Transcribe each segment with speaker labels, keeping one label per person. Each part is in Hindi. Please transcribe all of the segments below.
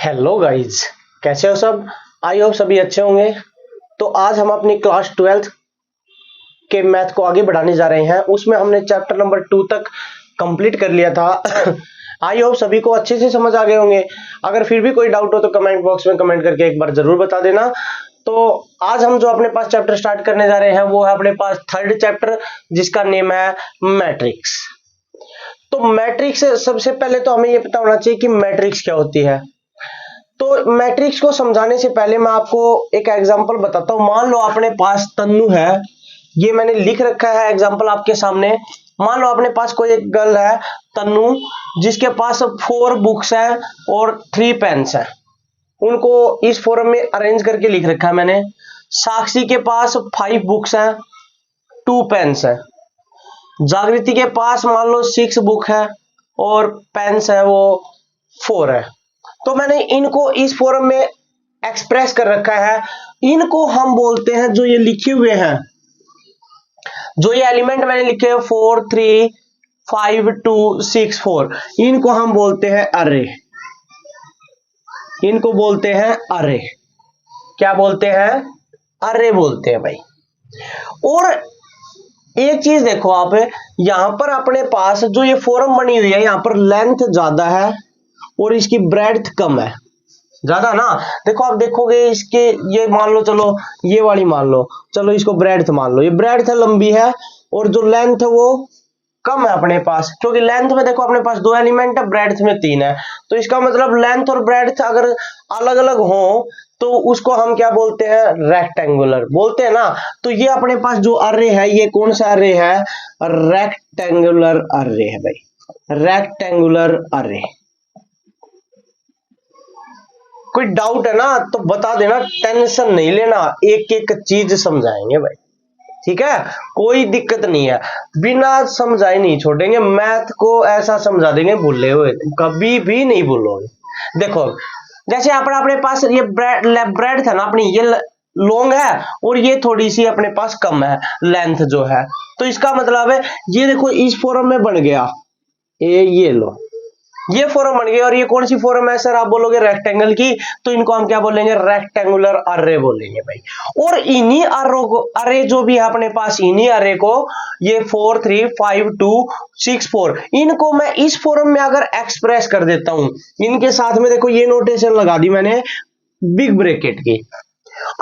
Speaker 1: हेलो गाइज, कैसे हो सब। आई होप सभी अच्छे होंगे। तो आज हम अपनी क्लास 12th के मैथ को आगे बढ़ाने जा रहे हैं। उसमें हमने चैप्टर नंबर 2 तक कंप्लीट कर लिया था। आई होप सभी को अच्छे से समझ आ गए होंगे। अगर फिर भी कोई डाउट हो तो कमेंट बॉक्स में कमेंट करके एक बार जरूर बता देना। तो आज हम जो अपने पास चैप्टर स्टार्ट करने जा रहे हैं वो है अपने पास थर्ड चैप्टर, जिसका नेम है मैट्रिक्स। तो मैट्रिक्स, सबसे पहले तो हमें ये पता होना चाहिए कि मैट्रिक्स क्या होती है। तो मैट्रिक्स को समझाने से पहले मैं आपको एक एग्जांपल बताता हूं। मान लो अपने पास तन्नू है, ये मैंने लिख रखा है एग्जांपल आपके सामने। मान लो अपने पास कोई एक गर्ल है तन्नू, जिसके पास 4 बुक्स है और 3 पेन्स है। उनको इस फॉर्म में अरेंज करके लिख रखा है मैंने। साक्षी के पास 5 बुक्स है, 2 पेन्स है। जागृति के पास मान लो 6 बुक है और पेन्स है वो 4 है। तो मैंने इनको इस फॉर्म में एक्सप्रेस कर रखा है। इनको हम बोलते हैं, जो ये लिखे हुए हैं, जो ये एलिमेंट मैंने लिखे हैं 4 3 5 2 6 4, इनको हम बोलते हैं अरे। इनको बोलते हैं अरे। क्या बोलते हैं? अरे बोलते हैं भाई। और एक चीज देखो आप, यहां पर अपने पास जो ये फॉर्म बनी हुई है, यहां पर लेंथ ज्यादा है और इसकी ब्रेड्थ कम है। ज्यादा ना, देखो आप देखोगे इसके, ये मान लो, चलो ये वाली मान लो, चलो इसको ब्रेड्थ मान लो। ये ब्रेड्थ लंबी है और जो लेंथ है वो कम है अपने पास, क्योंकि लेंथ में देखो अपने पास 2 एलिमेंट है, ब्रेड्थ में 3 है। तो इसका मतलब लेंथ और ब्रेड्थ अगर अलग अलग हो तो उसको हम क्या बोलते हैं? रेक्टेंगुलर बोलते हैं ना। तो ये अपने पास जो अर्रे है, ये कौन सा अर्रे है? रेक्टेंगुलर अर्रे है भाई, रेक्टेंगुलर अर्रे। कोई डाउट है ना तो बता देना, टेंशन नहीं लेना, एक एक चीज समझाएंगे भाई, ठीक है? कोई दिक्कत नहीं है, बिना समझाए नहीं छोड़ेंगे। मैथ को ऐसा समझा देंगे भूले हुए, कभी भी नहीं भूलोगे। देखो जैसे अपने पास ये ब्रेड था ना अपनी, ये लॉन्ग है और ये थोड़ी सी अपने पास कम है लेंथ जो है। तो इसका मतलब है ये देखो इस फॉर्म में बन गया, ये लो, ये फॉर्म बन गई। और ये कौन सी फॉर्म है सर? आप बोलोगे रेक्टेंगल की, तो इनको हम क्या बोलेंगे? रेक्टेंगुलर अर्रे बोलेंगे भाई। और इन्हीं अर्रों को, अर्रे जो भी है अपने पास, इन्हीं अर्रे को, ये 4 3 5 2 6 4, इनको मैं इस फॉर्म में अगर एक्सप्रेस कर देता हूं, इनके साथ में देखो ये नोटेशन लगा दी मैंने बिग ब्रैकेट की।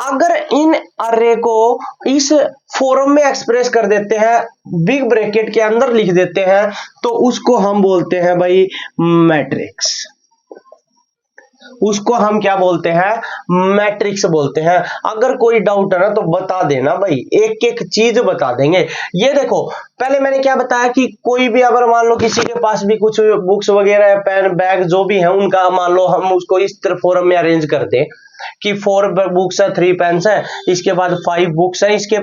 Speaker 1: अगर इन अर्रे को इस फॉर्म में एक्सप्रेस कर देते हैं, बिग ब्रैकेट के अंदर लिख देते हैं, तो उसको हम बोलते हैं भाई मैट्रिक्स। उसको हम क्या बोलते हैं? मैट्रिक्स बोलते हैं। अगर कोई डाउट है ना तो बता देना भाई, एक एक चीज बता देंगे। ये देखो पहले मैंने क्या बताया कि कोई भी अगर मान लो किसी के पास भी कुछ बुक्स वगैरह, पेन, बैग जो भी है उनका, मान लो हम उसको इस तरह फॉर्म में अरेंज कर दें कि 4 बुक्स है, 3 पेन्स है, इसके बाद 5 बुक्स है इसके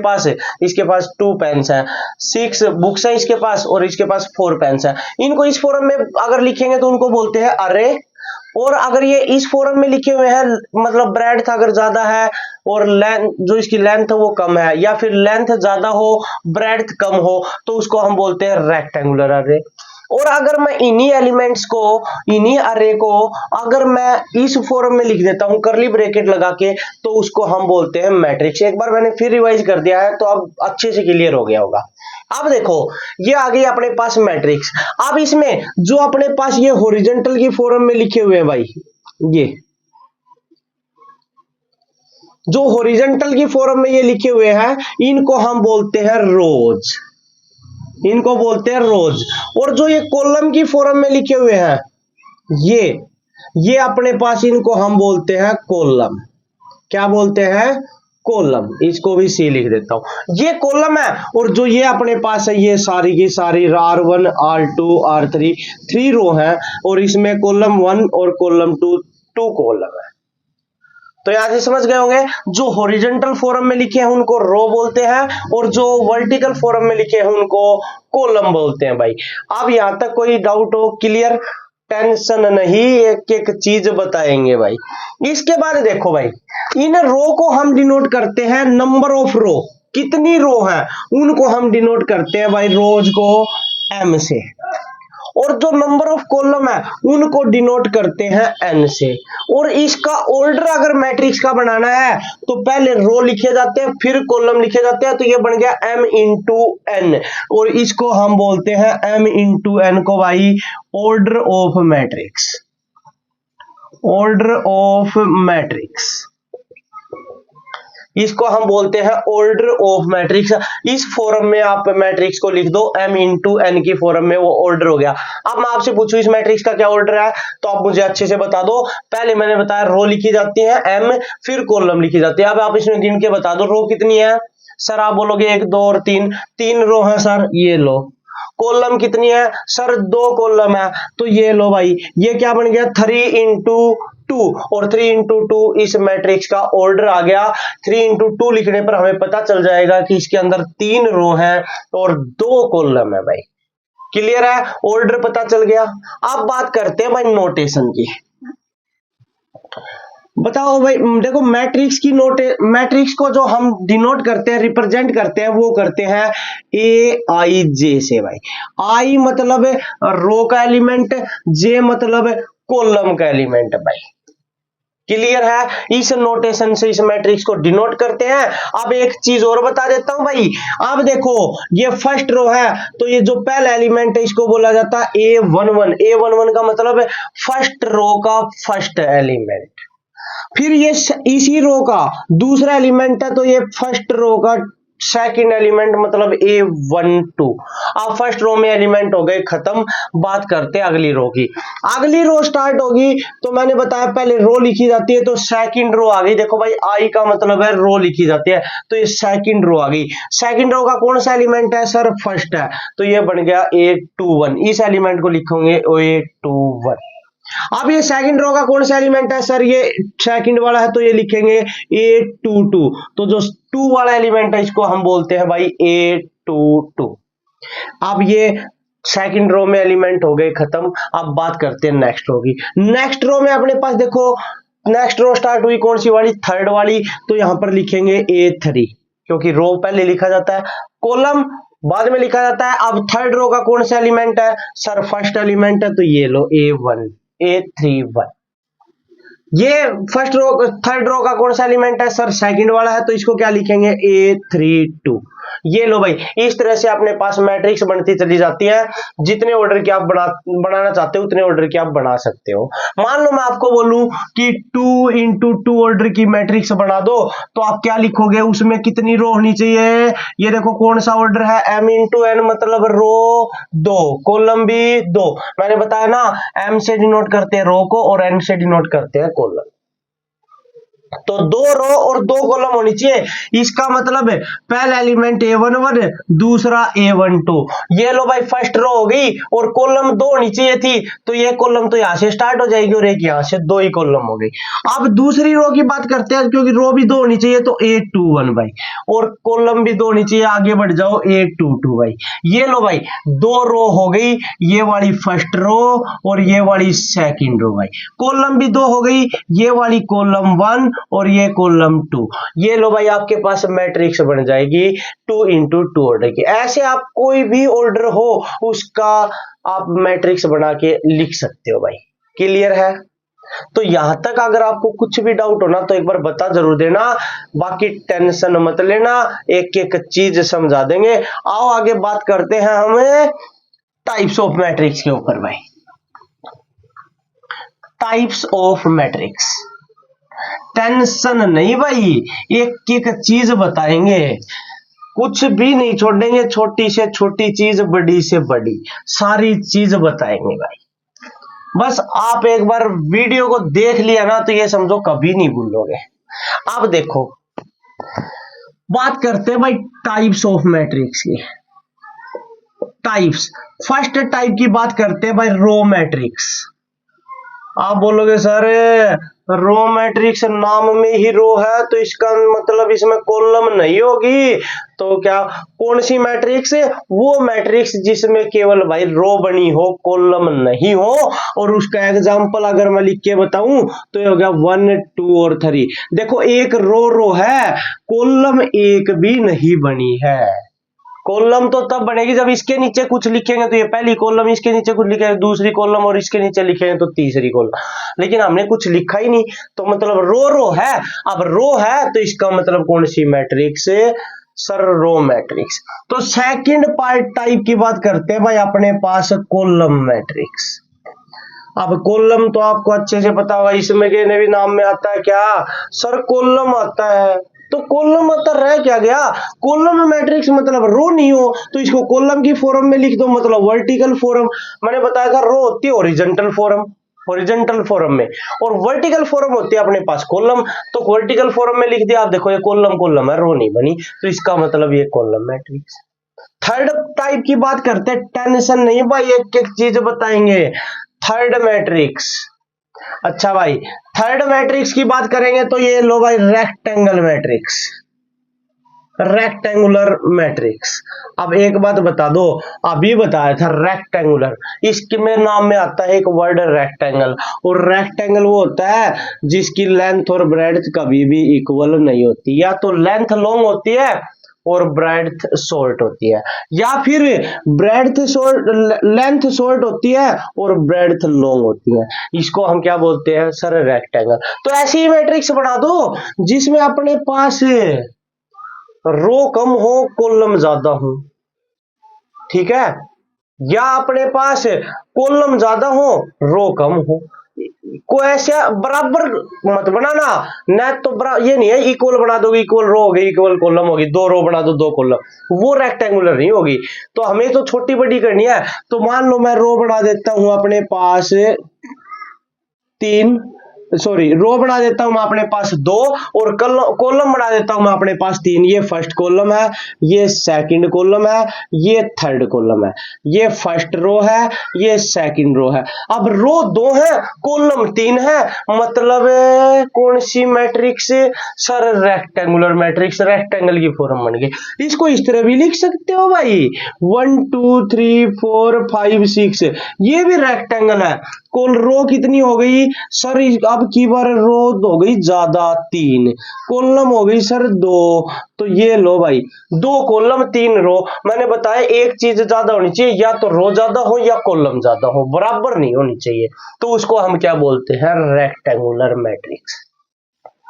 Speaker 1: पास 2 पेन्स है, 6 बुक्स है इसके पास और इसके पास 4 पेन्स है। इनको इस फॉर्म में अगर लिखेंगे तो उनको बोलते हैं अरे। और अगर ये इस फॉर्म में लिखे हुए हैं, मतलब ब्रेड्थ अगर ज्यादा है और लेंथ, जो इसकी लेंथ है वो कम है, या फिर लेंथ ज्यादा हो ब्रेड्थ कम हो, तो उसको हम बोलते हैं रेक्टेंगुलर अर्रे। और अगर मैं इन्हीं एलिमेंट्स को, इन्हीं अर्रे को अगर मैं इस फॉर्म में लिख देता हूं कर्ली ब्रैकेट लगा के, तो उसको हम बोलते हैं मैट्रिक्स। एक बार मैंने फिर रिवाइज कर दिया है तो अब अच्छे से क्लियर हो गया होगा। अब देखो ये आ गई अपने पास मैट्रिक्स। अब इसमें जो अपने पास ये हॉरिजॉन्टल की फॉर्म में लिखे हुए हैं भाई, ये जो हॉरिजॉन्टल की फॉर्म में ये लिखे हुए हैं, इनको हम बोलते हैं रोज। इनको बोलते हैं रोज। और जो ये कॉलम की फॉर्म में लिखे हुए हैं, ये अपने पास, इनको हम बोलते हैं कॉलम। क्या बोलते हैं? कॉलम। इसको भी सी लिख देता हूं, ये कॉलम है। और जो ये अपने पास है, ये सारी की सारी R1 R2 R3 3 रो है, और इसमें कॉलम 1 और कॉलम 2 कॉलम है। तो यहां से समझ गए होंगे, जो हॉरिजॉन्टल फॉर्म में लिखे हैं उनको रो बोलते हैं, और जो वर्टिकल फॉर्म में लिखे हैं उनको कॉलम बोलते हैं भाई। अब यहां तक कोई डाउट हो? क्लियर? टेंशन नहीं, एक एक चीज बताएंगे भाई। इसके बाद देखो भाई, इन रो को हम डिनोट करते हैं नंबर ऑफ रो। कितनी रो है उनको हम डिनोट करते हैं भाई रोज को M से। और जो नंबर ऑफ कॉलम है उनको डिनोट करते हैं n से। और इसका ऑर्डर अगर मैट्रिक्स का बनाना है तो पहले रो लिखे जाते हैं फिर कॉलम लिखे जाते हैं, तो ये बन गया m इंटू n, और इसको हम बोलते हैं m इंटू n को भाई order of matrix, order of matrix, इसको हम बोलते हैं ऑर्डर ऑफ मैट्रिक्स। इस फॉर्म में आप मैट्रिक्स को लिख दो m इंटू n की फॉर्म में, वो ऑर्डर हो गया। अब मैं आपसे पूछूं इस मैट्रिक्स का क्या ऑर्डर है, तो आप मुझे अच्छे से बता दो। पहले मैंने बताया रो लिखी जाती है m, फिर कॉलम लिखी जाती है। अब आप इसमें गिन के बता दो रो कितनी है। सर आप बोलोगे 1 2 और 3, 3 रो है सर, ये लो। कॉलम कितनी है सर, 2 कॉलम है, तो ये लो भाई, ये क्या बन गया 3 इंटू 2, और 3 इंटू 2 इस मैट्रिक्स का ऑर्डर आ गया। 3 इंटू 2 लिखने पर हमें पता चल जाएगा कि इसके अंदर 3 रो है और 2 कॉलम है भाई। क्लियर है, ऑर्डर पता चल गया। अब बात करते हैं भाई नोटेशन की। बताओ भाई, देखो मैट्रिक्स की मैट्रिक्स को जो हम डिनोट करते हैं, रिप्रेजेंट करते हैं, वो करते हैं ए आई जे से भाई। आई मतलब रो का एलिमेंट, जे मतलब कॉलम का एलिमेंट भाई। क्लियर है, इस नोटेशन से इस मैट्रिक्स को डिनोट करते हैं। अब एक चीज और बता देता हूं भाई, अब देखो ये फर्स्ट रो है, तो ये जो पहला एलिमेंट है इसको बोला जाता है A11। A11 का मतलब है फर्स्ट रो का फर्स्ट एलिमेंट। फिर ये इसी रो का दूसरा एलिमेंट है, तो ये फर्स्ट रो का सेकंड एलिमेंट मतलब A12। अब फर्स्ट रो में एलिमेंट हो गए खत्म। बात करते हैं अगली रो की। अगली रो स्टार्ट होगी तो मैंने बताया पहले रो लिखी जाती है, तो सेकंड रो आ गई। देखो भाई आई का मतलब है रो लिखी जाती है, तो ये सेकंड रो आ गई। सेकंड रो का कौन सा एलिमेंट है सर, फर्स्ट है, तो ये बन गया A21। इस एलिमेंट को लिखोगे A21। अब ये सेकंड रो का कौन सा एलिमेंट है सर, ये सेकंड वाला है, तो ये लिखेंगे A22। तो जो 2 वाला एलिमेंट है इसको हम बोलते हैं भाई A22। अब ये सेकंड रो में एलिमेंट हो गए खत्म। अब बात करते हैं नेक्स्ट रो की। नेक्स्ट रो में अपने पास देखो, नेक्स्ट रो स्टार्ट हुई कौन सी वाली, थर्ड वाली, तो यहां पर लिखेंगे A3, क्योंकि रो पहले लिखा जाता है, कॉलम बाद में लिखा जाता है। अब थर्ड रो का कौन सा एलिमेंट है सर, फर्स्ट एलिमेंट है, तो ये लो A1, A31। ये फर्स्ट रो, थर्ड रो का कौन सा एलिमेंट है सर, सेकंड वाला है, तो इसको क्या लिखेंगे A32। ये लो भाई, इस तरह से अपने पास मैट्रिक्स बनती चली जाती है। जितने ऑर्डर की आप बनाना चाहते हो उतने ऑर्डर की आप बना सकते हो। मान लो मैं आपको बोलूं कि 2 इंटू 2 ऑर्डर की मैट्रिक्स बना दो, तो आप क्या लिखोगे, उसमें कितनी रो होनी चाहिए। ये देखो कौन सा ऑर्डर है, m इंटू n मतलब रो 2, कॉलम भी 2। मैंने बताया ना, m से डिनोट करते हैं रो को और n से डिनोट करते हैं कॉलम। तो 2 रो और 2 कॉलम होनी चाहिए। इसका मतलब है पहला एलिमेंट A11, दूसरा A12। ये लो भाई फर्स्ट रो हो गई, और कॉलम 2 होनी चाहिए थी, तो ये कॉलम तो यहां से स्टार्ट हो जाएगी और एक यहां से, 2 ही कॉलम हो गई। अब दूसरी रो की बात करते हैं, क्योंकि रो भी 2 होनी चाहिए, तो A21 भाई, और कॉलम भी 2 होनी चाहिए। आगे बढ़ जाओ A22 भाई। ये लो भाई 2 रो हो गई, ये वाली फर्स्ट रो और ये वाली सेकंड रो भाई। कॉलम भी 2 हो गई, ये वाली कॉलम 1 और ये कॉलम 2। ये लो भाई आपके पास मैट्रिक्स बन जाएगी 2 इंटू 2 ऑर्डर की। ऐसे आप कोई भी ऑर्डर हो उसका आप मैट्रिक्स बना के लिख सकते हो भाई। क्लियर है, तो यहां तक अगर आपको कुछ भी डाउट हो ना तो एक बार बता जरूर देना, बाकी टेंशन मत लेना, एक एक चीज समझा देंगे। आओ आगे बात करते हैं हमें टाइप्स ऑफ मैट्रिक्स के ऊपर भाई। टाइप्स ऑफ मैट्रिक्स, टेंशन नहीं भाई, एक एक चीज बताएंगे, कुछ भी नहीं छोड़ेंगे। छोटी से छोटी चीज, बड़ी से बड़ी, सारी चीज बताएंगे भाई। बस आप एक बार वीडियो को देख लिया ना तो ये समझो कभी नहीं भूलोगे। अब देखो बात करते हैं भाई टाइप्स ऑफ मैट्रिक्स की। टाइप्स, फर्स्ट टाइप की बात करते हैं भाई रो मैट्रिक्स। आप बोलोगे सर रो मैट्रिक्स नाम में ही रो है तो इसका मतलब इसमें कॉलम नहीं होगी, तो क्या कौन सी मैट्रिक्स, वो मैट्रिक्स जिसमें केवल भाई रो बनी हो, कॉलम नहीं हो। और उसका एग्जांपल अगर मैं लिख के बताऊं तो ये हो गया 1 2 और 3। देखो एक रो है, कॉलम एक भी नहीं बनी है। कॉलम तो तब बनेगी जब इसके नीचे कुछ लिखेंगे तो ये पहली कॉलम, इसके नीचे कुछ लिखेंगे दूसरी कॉलम, और इसके नीचे लिखेंगे तो तीसरी कॉलम। लेकिन हमने कुछ लिखा ही नहीं, तो मतलब रो रो है। अब रो है तो इसका मतलब कौन सी मैट्रिक्स? Sir row matrix. तो सेकंड पार्ट टाइप की बात करते हैं भाई, अपने पास कॉलम मैट्रिक्स। अब कॉलम तो आपको अच्छे से पता होगा, इसमें के भी नाम में आता है क्या? सर कॉलम आता है। तो कॉलम मतलब रह क्या गया? कॉलम मैट्रिक्स मतलब रो नहीं हो तो इसको कॉलम की फॉर्म में लिख दो, मतलब वर्टिकल फॉर्म। मैंने बताया था रो होती है हॉरिजॉन्टल फॉर्म, हॉरिजॉन्टल फॉर्म में, और वर्टिकल फॉर्म होती है अपने पास कॉलम। तो वर्टिकल फॉर्म में लिख दिया। आप देखो ये कॉलम कॉलम है, रो नहीं बनी, तो इसका मतलब ये कॉलम मैट्रिक्स। थर्ड टाइप की बात करते हैं, टेंशन नहीं भाई, एक एक चीज बताएंगे। थर्ड मैट्रिक्स, अच्छा भाई थर्ड मैट्रिक्स की बात करेंगे तो ये लो भाई रेक्टेंगल मैट्रिक्स, रेक्टेंगुलर मैट्रिक्स। अब एक बात बता दो, अभी बताया था रेक्टेंगुलर, इसके में नाम में आता है एक वर्ड रेक्टेंगल, और रेक्टेंगल वो होता है जिसकी लेंथ और ब्रेड्थ कभी भी इक्वल नहीं होती, या तो लेंथ लॉन्ग होती है और ब्रेड्थ शॉर्ट होती है, या फिर ब्रेड्थ शॉर्ट लेंथ शॉर्ट होती है और ब्रेड्थ लॉन्ग होती है। इसको हम क्या बोलते हैं? Sir rectangle. तो ऐसी ही मैट्रिक्स बना दो जिसमें अपने पास रो कम हो कॉलम ज्यादा हो, ठीक है, या अपने पास कॉलम ज्यादा हो रो कम हो। को ऐसे बराबर मत बनाना, न तो ये नहीं है इक्वल बना दोगे, इक्वल रो होगी इक्वल कॉलम होगी, दो रो बना दो दो कॉलम, वो रेक्टेंगुलर नहीं होगी। तो हमें तो छोटी बड़ी करनी है। तो मान लो मैं रो बना देता हूं अपने पास 3, सॉरी रो बना देता हूं मैं अपने पास 2, और कॉलम बना देता हूं मैं अपने पास 3। ये फर्स्ट कॉलम है, ये सेकंड कॉलम है, ये थर्ड कॉलम है, ये फर्स्ट रो है, ये सेकंड रो है। अब रो 2 है कॉलम 3 है, मतलब कौन सी matrix? Sir rectangular matrix, rectangle की फॉर्म बन गई। इसको इस तरह भी लिख सकते हो भाई, 1 2 3 4 5 6, ये भी रेक्टेंगल है। कुल रो कितनी हो गई सर? अब की बार रो हो गई ज्यादा 3, कॉलम हो गई सर 2। तो ये लो भाई 2 कॉलम 3 रो। मैंने बताया एक चीज ज्यादा होनी चाहिए, या तो रो ज्यादा हो या कॉलम ज्यादा हो, बराबर नहीं होनी चाहिए। तो उसको हम क्या बोलते हैं? Rectangular matrix.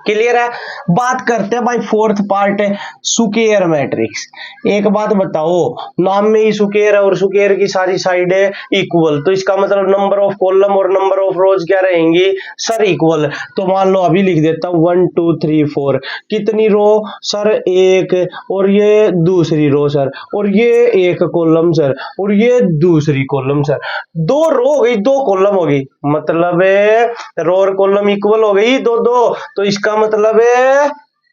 Speaker 1: क्लियर है? बात करते हैं भाई फोर्थ पार्ट है स्क्वायर मैट्रिक्स। एक बात बताओ, नाम में ही स्क्वायर है और स्क्वायर की सारी साइड है इक्वल, तो इसका मतलब नंबर ऑफ कॉलम और नंबर ऑफ रोज क्या रहेंगी? Sir equal. तो मान लो अभी लिख देता हूं 1 2 3 4, कितनी रो? सर 1, और ये दूसरी रो सर, और ये एक कॉलम सर, और ये दूसरी कॉलम सर। 2 रो हो गई 2 कॉलम हो गई, मतलब रो और कॉलम इक्वल हो गई 2 2, तो इसका मतलब है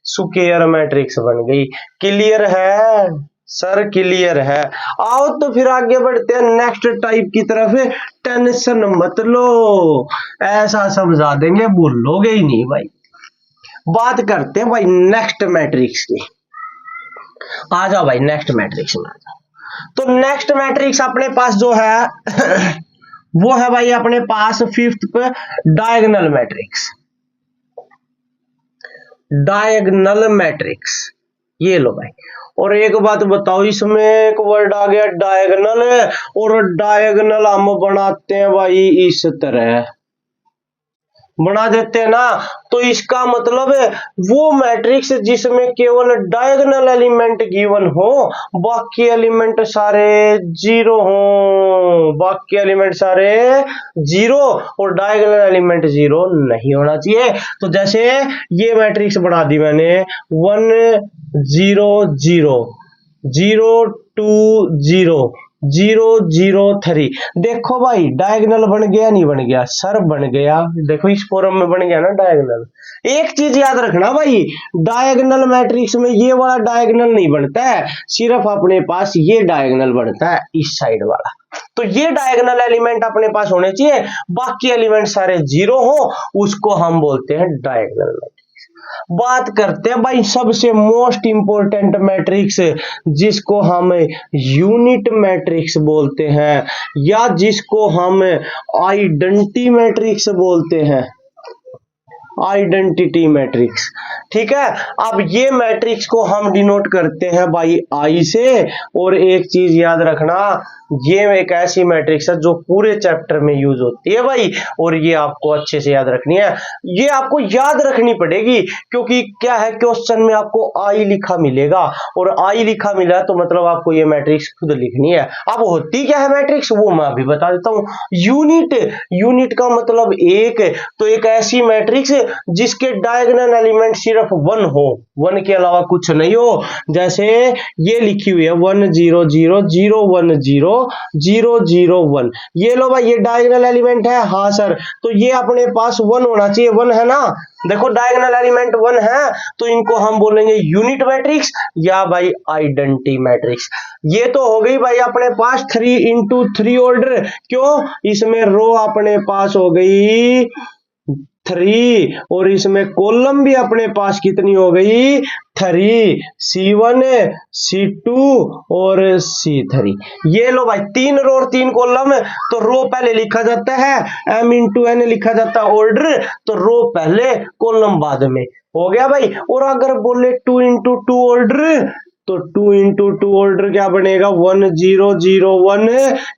Speaker 1: स्क्वायर मैट्रिक्स बन गई। क्लियर है? सर क्लियर है। आओ तो फिर आगे बढ़ते हैं नेक्स्ट टाइप की तरफ। टेंशन मत लो, ऐसा समझा देंगे भूलोगे ही नहीं भाई। बात करते हैं भाई नेक्स्ट मैट्रिक्स की। आ जाओ भाई नेक्स्ट मैट्रिक्स में आ जाओ। तो नेक्स्ट मैट्रिक्स अपने पास जो है वो है भाई अपने पास फिफ्थ पे डायगोनल मैट्रिक्स। डायगोनल मैट्रिक्स ये लो भाई। और एक बात बताओ, इसमें एक वर्ड आ गया डायगोनल, और डायगोनल हम बनाते हैं भाई इस तरह बना देते हैं ना। तो इसका मतलब है वो मैट्रिक्स जिसमें केवल डायगोनल एलिमेंट गिवन हो, बाकी एलिमेंट सारे जीरो हो, बाकी एलिमेंट सारे जीरो, और डायगोनल एलिमेंट जीरो नहीं होना चाहिए। तो जैसे ये मैट्रिक्स बना दी मैंने 1 0 0 0 2 0 0 0 3। देखो भाई डायगोनल बन गया नहीं बन गया? सर बन गया। देखो इस फॉर्म में बन गया ना डायगोनल। एक चीज याद रखना भाई, डायगोनल मैट्रिक्स में ये वाला डायगोनल नहीं बनता है, सिर्फ अपने पास ये डायगोनल बनता है इस साइड वाला। तो ये डायगोनल एलिमेंट अपने पास होने चाहिए, बाकी एलिमेंट सारे जीरो हो, उसको हम बोलते हैं डायगोनल मैट्रिक्स। बात करते हैं भाई सबसे मोस्ट इंपोर्टेंट मैट्रिक्स, जिसको हम यूनिट मैट्रिक्स बोलते हैं, या जिसको हम आइडेंटिटी मैट्रिक्स बोलते हैं। Identity matrix. ठीक है, अब ये मैट्रिक्स को हम डिनोट करते हैं बाई आई से। और एक चीज याद रखना, ये एक ऐसी मैट्रिक्स है जो पूरे चैप्टर में यूज होती है भाई, और ये आपको अच्छे से याद रखनी है। ये आपको याद रखनी पड़ेगी, क्योंकि क्या है, क्वेश्चन में आपको आई लिखा मिलेगा, और आई लिखा मिला तो मतलब आपको ये मैट्रिक्स खुद लिखनी है। अब होती क्या है मैट्रिक्स, वो मैं अभी बता देता हूं। यूनिट, यूनिट का मतलब एक, तो एक ऐसी मैट्रिक्स जिसके डायगोनल एलिमेंट सिर्फ वन हो, वन के अलावा कुछ नहीं हो। जैसे ये लिखी हुई है 1 0 0 0 1 0 0 0 1, ये लो भाई, ये डायगोनल एलिमेंट है। हाँ सर, तो ये अपने पास वन होना चाहिए, वन है ना। देखो डायगोनल एलिमेंट वन है, तो इनको हम बोलेंगे यूनिट मैट्रिक्स या भाई आइडेंटिटी मैट्रिक्स। ये तो हो गई भाई अपने पास 3 इंटू 3 ऑर्डर। क्यों, इसमें रो अपने पास हो गई 3, और इसमें कॉलम भी अपने पास कितनी हो गई 3, C1 C2 और C3। ये लो भाई 3 रो और 3 कॉलम, तो रो पहले लिखा जाता है, m इंटू n लिखा जाता है ऑर्डर, तो रो पहले कॉलम बाद में, हो गया भाई। और अगर बोले 2 इंटू 2 ऑर्डर, तो 2 इंटू 2 ऑर्डर क्या बनेगा 1 0 0 1,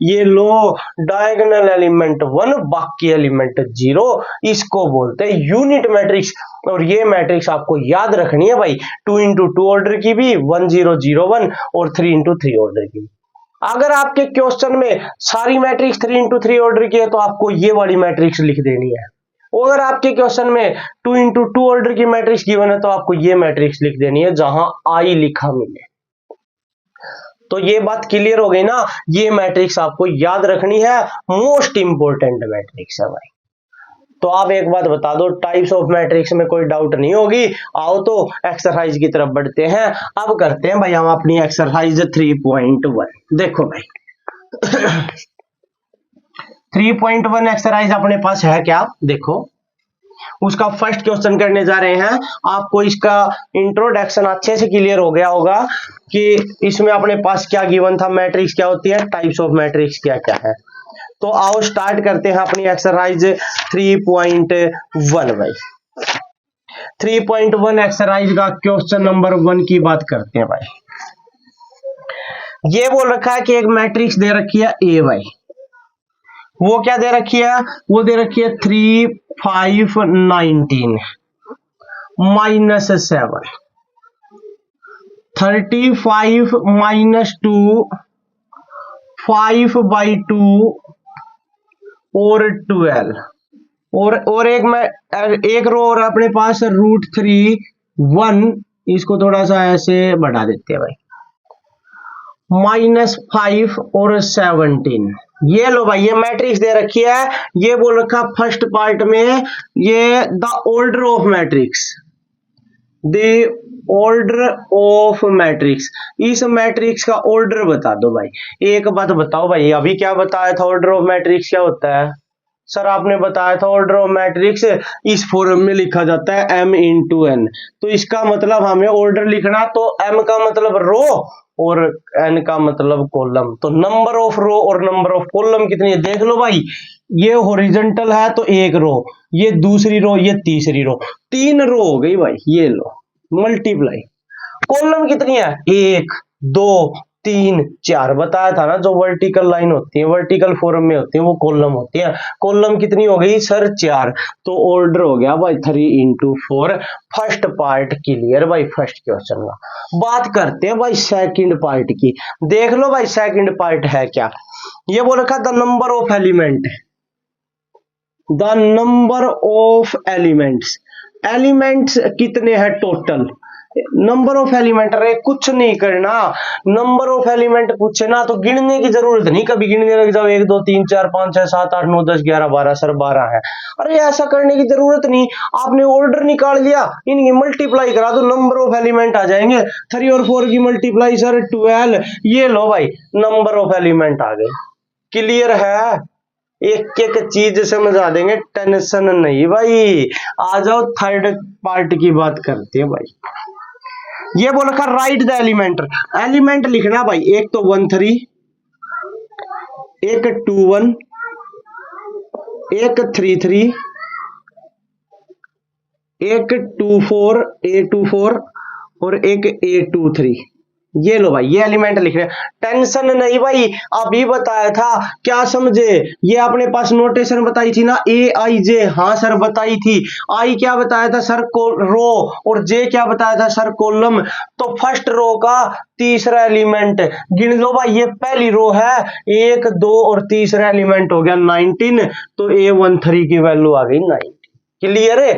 Speaker 1: ये लो डायगोनल एलिमेंट 1 बाकी एलिमेंट 0, इसको बोलते हैं यूनिट मैट्रिक्स। और ये मैट्रिक्स आपको याद रखनी है भाई, 2 इंटू 2 ऑर्डर की भी, 1 0 0 1 और 3 इंटू 3 ऑर्डर की। अगर आपके क्वेश्चन में सारी मैट्रिक्स 3 इंटू 3 ऑर्डर की है, तो आपको ये वाली मैट्रिक्स लिख देनी है। और अगर आपके क्वेश्चन में 2 इंटू 2 ऑर्डर की मैट्रिक्स गिवन है, तो आपको ये मैट्रिक्स लिख देनी है जहां आई लिखा मिले। तो ये बात क्लियर हो गई ना, ये मैट्रिक्स आपको याद रखनी है, मोस्ट इंपोर्टेंट मैट्रिक्स है भाई। तो आप एक बात बता दो, टाइप्स ऑफ मैट्रिक्स में कोई डाउट नहीं होगी। आओ तो एक्सरसाइज की तरफ बढ़ते हैं। अब करते हैं भाई हम अपनी एक्सरसाइज 3.1। देखो भाई 3.1 एक्सरसाइज अपने पास है क्या, देखो उसका फर्स्ट क्वेश्चन करने जा रहे हैं। आपको इसका इंट्रोडक्शन अच्छे से क्लियर हो गया होगा कि इसमें अपने पास क्या गिवन था, मैट्रिक्स क्या होती है, टाइप्स ऑफ मैट्रिक्स क्या क्या है। तो आओ स्टार्ट करते हैं अपनी एक्सरसाइज 3.1 भाई। 3.1 एक्सरसाइज का क्वेश्चन नंबर 1 की बात करते हैं भाई। ये बोल रखा है कि एक मैट्रिक्स दे रखी है ए भाई, वो क्या दे रखी है, वो दे रखी है 3 5 19 माइनस 7 35 माइनस 2 5/2 और 12 और एक रो और अपने पास √3 1, इसको थोड़ा सा ऐसे बढ़ा देते हैं भाई, -5 और 17। ये लो भाई, ये मैट्रिक्स दे रखी है। ये बोल रखा फर्स्ट पार्ट में, ये the order of matrix, the order of matrix, इस मैट्रिक्स का ऑर्डर बता दो भाई। एक बात बताओ भाई, अभी क्या बताया था, ऑर्डर ऑफ मैट्रिक्स क्या होता है सर, आपने बताया था ऑर्डर ऑफ मैट्रिक्स इस फॉर्म में लिखा जाता है m इंटू n। तो इसका मतलब हमें ऑर्डर लिखना, तो m का मतलब रो और n का मतलब कॉलम। तो नंबर ऑफ रो और नंबर ऑफ कॉलम कितनी है, देख लो भाई। ये हॉरिजॉन्टल है तो एक रो, ये दूसरी रो, ये तीसरी रो, 3 रो हो गई भाई। ये लो मल्टीप्लाई, कॉलम कितनी है 1 2 3 4, बताया था ना, जो वर्टिकल लाइन होती है, वर्टिकल फॉर्म में होती है, वो कॉलम होती है। कॉलम कितनी हो गई सर 4, तो ऑर्डर हो गया भाई 3 इंटू 4। फर्स्ट पार्ट क्लियर भाई, फर्स्ट क्वेश्चन का। बात करते हैं भाई सेकंड पार्ट की। देख लो भाई सेकंड पार्ट है क्या, ये बोल रखा the number of element, the number of elements, elements कितने हैं टोटल, नंबर ऑफ एलिमेंट। अरे कुछ नहीं करना, नंबर ऑफ एलिमेंट पूछे ना तो गिनने की जरूरत नहीं, कभी गिनने लग जाओ 1 2 3 4 5 6 7 8 9 10 11 12, सर 12 है। अरे ऐसा करने की जरूरत नहीं, आपने ऑर्डर निकाल लिया, इनकी मल्टीप्लाई करा दो, नंबर ऑफ एलिमेंट आ जाएंगे। 3 और 4 की मल्टीप्लाई सर 12, ये लो भाई नंबर ऑफ एलिमेंट आ गए। क्लियर है, एक एक चीज समझा देंगे, टेंशन नहीं भाई। आ जाओ थर्ड पार्ट की बात करते हैं भाई। ये बोल रखा राइट द एलिमेंट, एलिमेंट लिखना भाई। एक तो 1 3, एक 2 1, एक 3 3, एक 24 A24 और एक A23। ये लो भाई, ये एलिमेंट लिख रहे हैं। टेंशन नहीं भाई, अभी बताया था, क्या समझे? ये अपने पास नोटेशन बताई थी ना, ए आई जे। हाँ सर बताई थी। आई क्या बताया था सर को रो, और जे क्या बताया था सर कॉलम। तो फर्स्ट रो का तीसरा एलिमेंट गिन लो भाई, ये पहली रो है, 1 2 और तीसरा एलिमेंट हो गया 19। तो A13 की वैल्यू आ गई 9। क्लियर है?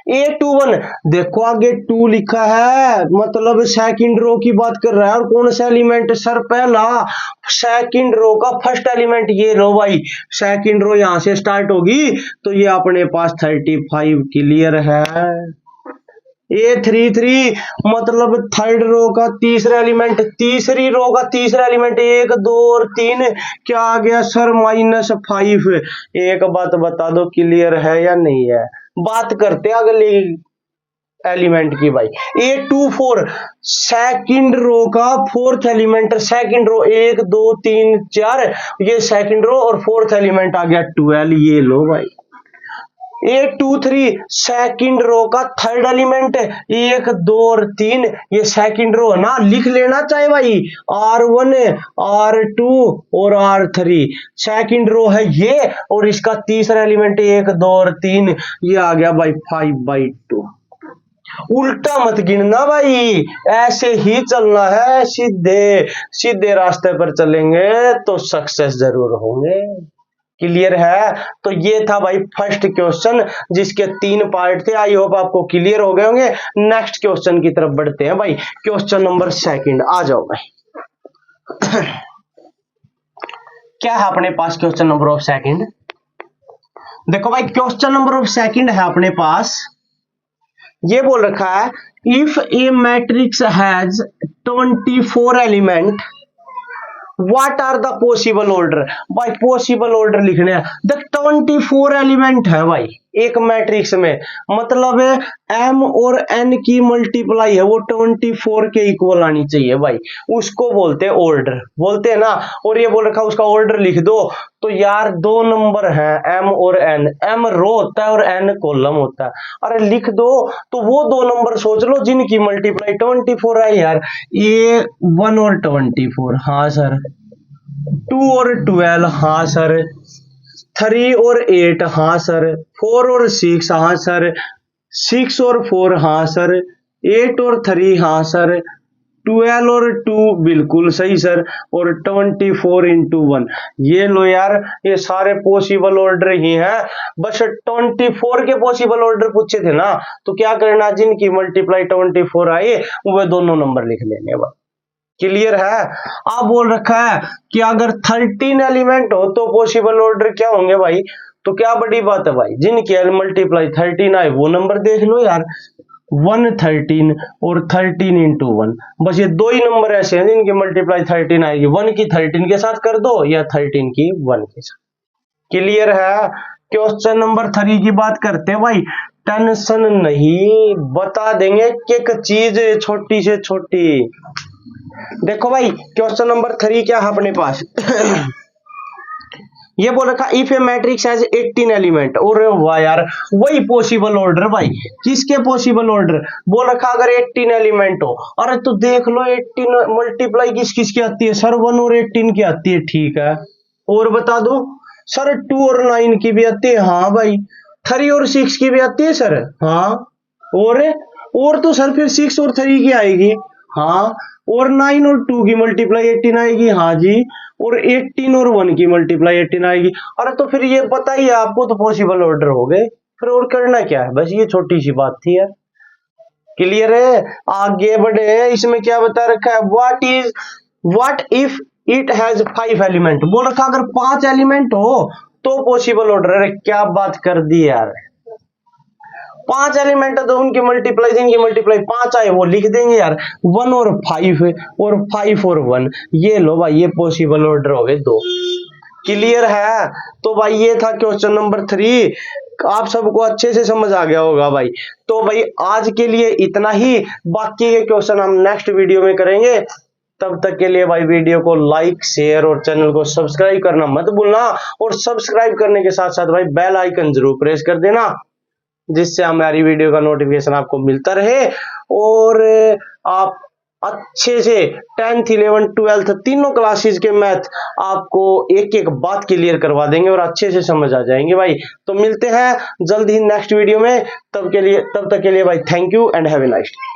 Speaker 1: A21 देखो आगे 2 लिखा है, मतलब सेकंड रो की बात कर रहा है। और कौन सा एलिमेंट सर? पहला सेकंड रो का फर्स्ट एलिमेंट। ये लो भाई, सेकंड रो यहां से स्टार्ट होगी, तो ये अपने पास 35। क्लियर है? A33 मतलब थर्ड रो का तीसरा एलिमेंट, तीसरी रो का तीसरा एलिमेंट 1 2 और 3 क्या आ गया सर? -5। एक बात बता दो, क्लियर है या नहीं है? बात करते हैं अगली एलिमेंट की भाई। A24 सेकंड रो का फोर्थ एलिमेंट, सेकंड रो 1 2 3 4, ये सेकंड रो और फोर्थ एलिमेंट आ गया 12। ये लो भाई। A23 सेकंड रो का थर्ड एलिमेंट, 1 2 और 3, ये सेकंड रो है ना, लिख लेना चाहे भाई, R1 R2 और R3 सेकंड रो है ये। और इसका तीसरा एलिमेंट 1 2 और 3, ये आ गया भाई 5/2। उल्टा मत गिनना भाई, ऐसे ही चलना है, सीधे सीधे रास्ते पर चलेंगे तो सक्सेस जरूर होंगे। क्लियर है? तो ये था भाई फर्स्ट क्वेश्चन, जिसके 3 पार्ट थे। आई होप आपको क्लियर हो गए होंगे। नेक्स्ट क्वेश्चन की तरफ बढ़ते हैं भाई। क्वेश्चन नंबर सेकंड आ जाओ भाई। क्या है अपने पास क्वेश्चन नंबर ऑफ सेकंड? देखो भाई, क्वेश्चन नंबर ऑफ सेकंड है अपने पास, ये बोल रखा है if a matrix has 24 element what are the possible order. भाई पॉसिबल ऑर्डर लिखने हैं। देख 24 एलिमेंट है भाई एक मैट्रिक्स में, मतलब m और n की मल्टीप्लाई है वो 24 के इक्वल आनी चाहिए भाई, उसको बोलते हैं ऑर्डर, बोलते हैं ना। और ये बोल रखा उसका ऑर्डर लिख दो, तो यार 2 नंबर है m और n, m रो होता है और n कॉलम होता है। अरे लिख दो, तो वो 2 नंबर सोच लो जिनकी मल्टीप्लाई 24 है यार। ये 1 और 24, हाँ सर। 2 और 12, हाँ सर। 3 और 8, हाँ सर। 4 और 6, हाँ सर। 6 और 4, हाँ सर। 8 और 3, हाँ सर। 12 और 2 बिल्कुल सही सर। और 24 into 1, ये लो यार, ये सारे पॉसिबल ऑर्डर ही हैं। बस 24 के पॉसिबल ऑर्डर पूछे थे ना, तो क्या करना, जिनकी मल्टीप्लाई 24 आए वो दोनों नंबर लिख लेने भाई। क्लियर है? आप बोल रखा है कि अगर 13 एलिमेंट हो तो पॉसिबल ऑर्डर क्या होंगे भाई? तो क्या बड़ी बात है भाई, जिनकी मल्टीप्लाई 13 आए वो नंबर देख लो यार। 1 13 और 13 into 1, बस ये 2 ही नंबर ऐसे हैं जिनकी मल्टीप्लाई 13 आएगी। 1 की 13 के साथ कर दो या 13 की 1 के साथ। क्लियर है? क्वेश्चन नंबर 3 की बात करते हैं भाई। टेंशन नहीं, बता देंगे एक चीज छोटी से छोटी। देखो भाई, क्वेश्चन नंबर 3 क्या है अपने पास? ये बोल रखा if a matrix has 18 element, और वाह यार, वही पॉसिबल ऑर्डर भाई। किसके पॉसिबल ऑर्डर? बोल रखा अगर 18 एलिमेंट हो। अरे तो देख लो 18 मल्टीप्लाई किस किस की आती है सर? 1 और 18 की आती है, ठीक है। और बता दो सर, 2 और 9 की भी आती है, हाँ भाई। 3 और 6 की भी आती है सर, हाँ। और तो सर फिर 6 और 3 की आएगी, हाँ। और 9 और 2 की मल्टीप्लाई 18 आएगी, हाँ जी। और 18 और 1 की मल्टीप्लाई 18 आएगी। अरे तो फिर ये पता ही है आपको, तो पॉसिबल ऑर्डर हो गए, फिर और करना क्या है? बस ये छोटी सी बात थी यार। क्लियर है? आगे बढ़े, इसमें क्या बता रखा है? What if it has 5 element. बोल रखा अगर 5 एलिमेंट हो तो पॉसिबल ऑर्डर। अरे क्या बात कर दी यार, 5 एलिमेंट है तो उनकी मल्टीप्लाई, जिनकी मल्टीप्लाई 5 आए वो लिख देंगे यार। 1 और 5 और 5 और 1, ये लो भाई, ये पॉसिबल ऑर्डर हो गए 2। क्लियर है? तो भाई ये था क्वेश्चन नंबर 3, आप सबको अच्छे से समझ आ गया होगा भाई। तो भाई आज के लिए इतना ही, बाकी के क्वेश्चन हम नेक्स्ट वीडियो में करेंगे। तब तक के लिए भाई वीडियो को लाइक शेयर और चैनल को सब्सक्राइब करना मत भूलना, और सब्सक्राइब करने के साथ साथ भाई बेल आइकन जरूर प्रेस कर देना। जिससे हमारी वीडियो का नोटिफिकेशन आपको मिलता रहे और आप अच्छे से 10th 11th 12th तीनों क्लासेस के मैथ आपको एक एक बात क्लियर करवा देंगे और अच्छे से समझ आ जाएंगे भाई। तो मिलते हैं जल्द ही नेक्स्ट वीडियो में, तब तक के लिए भाई thank you and have a nice day.